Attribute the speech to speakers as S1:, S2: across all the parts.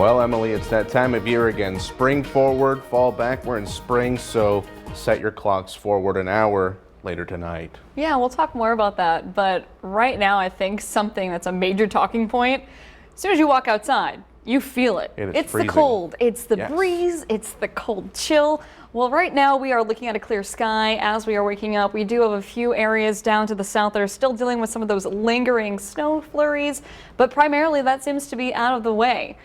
S1: Well, Emily, it's that time of year again. Spring forward, fall back. We're in spring, so set your clocks forward an hour later tonight.
S2: Yeah, we'll talk more about that. But right now, I think something that's a major talking point, as soon as you walk outside, you feel it. It's
S1: freezing.
S2: The cold, it's the
S1: Yes.
S2: breeze, it's the cold chill. Well, right now we are looking at a clear sky as we are waking up. We do have a few areas down to the south that are still dealing with some of those lingering snow flurries, but primarily that seems to be out of the way.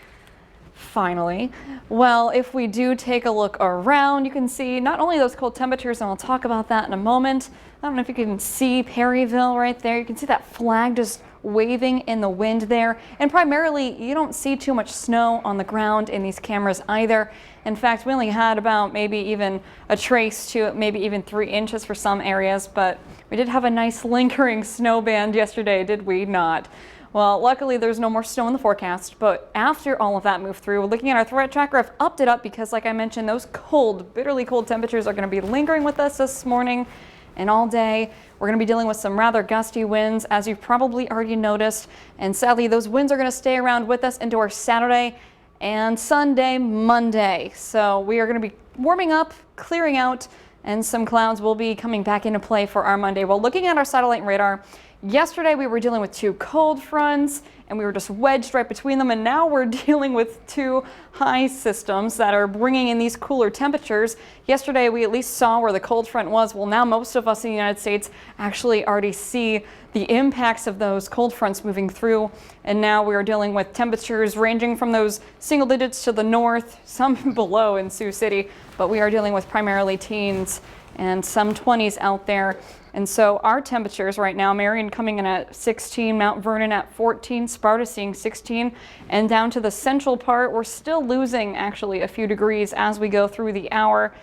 S2: Finally, well, if we do take a look around, you can see not only those cold temperatures, and I'll talk about that in a moment. I don't know if you can see Perryville right there. You can see that flag just waving in the wind there. And primarily, you don't see too much snow on the ground in these cameras either. In fact, we only had about maybe even a trace to maybe even 3 inches for some areas, but we did have a nice lingering snow band yesterday, did we not? Well, luckily there's no more snow in the forecast, but after all of that moved through, looking at our threat tracker, I've upped it up because, like I mentioned, those cold, bitterly cold temperatures are going to be lingering with us this morning and all day. We're going to be dealing with some rather gusty winds, as you've probably already noticed, and sadly those winds are going to stay around with us into our Saturday and Sunday, Monday. So we are going to be warming up, clearing out, and some clouds will be coming back into play for our Monday. Well, looking at our satellite radar, yesterday we were dealing with 2 cold fronts and we were just wedged right between them, and now we're dealing with 2 high systems that are bringing in these cooler temperatures. Yesterday we at least saw where the cold front was. Well, now most of us in the United States actually already see the impacts of those cold fronts moving through, and now we are dealing with temperatures ranging from those single digits to the north, some below in Sioux City, but we are dealing with primarily teens and some 20s out there. And so our temperatures right now, Marion coming in at 16, Mount Vernon at 14, Sparta seeing 16, and down to the central part, we're still losing actually a few degrees as we go through the hour.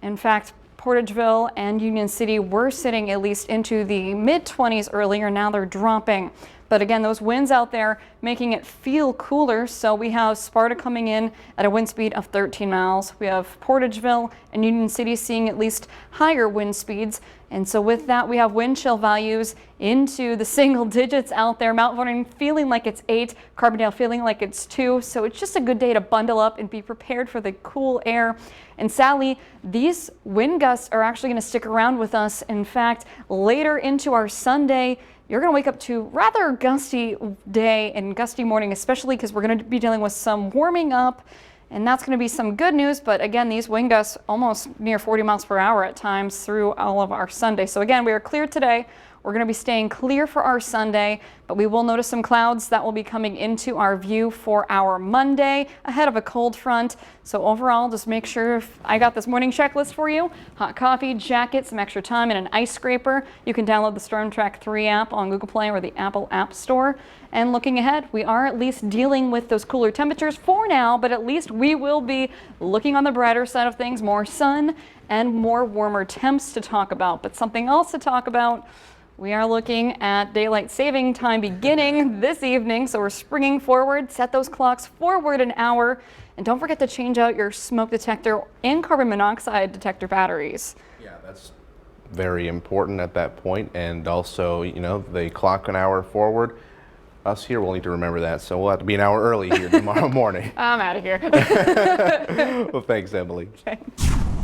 S2: In fact, Portageville and Union City were sitting at least into the mid-20s earlier. Now they're dropping. But again, those winds out there making it feel cooler. So we have Sparta coming in at a wind speed of 13 miles. We have Portageville and Union City seeing at least higher wind speeds. And so with that, we have wind chill values into the single digits out there. Mount Vernon feeling like it's 8, Carbondale feeling like it's 2. So it's just a good day to bundle up and be prepared for the cool air. And sadly, these wind gusts are actually going to stick around with us. In fact, later into our Sunday, you're going to wake up to rather gusty day and gusty morning, especially because we're going to be dealing with some warming up, and that's going to be some good news. But again, these wind gusts almost near 40 miles per hour at times through all of our Sunday. So again, we are clear today. We're going to be staying clear for our Sunday, but we will notice some clouds that will be coming into our view for our Monday ahead of a cold front. So overall, just make sure I got this morning checklist for you. Hot coffee, jacket, some extra time, and an ice scraper. You can download the Storm Track 3 app on Google Play or the Apple App Store. And looking ahead, we are at least dealing with those cooler temperatures for now, but at least we will be looking on the brighter side of things, more sun and more warmer temps to talk about. But something else to talk about, we are looking at daylight saving time beginning this evening, so we're springing forward. Set those clocks forward an hour, and don't forget to change out your smoke detector and carbon monoxide detector batteries.
S1: Yeah, that's very important at that point. And also, you know, the clock an hour forward. Us here will need to remember that, so we'll have to be an hour early here tomorrow morning.
S2: I'm out of here.
S1: Well, thanks, Emily.
S2: Okay.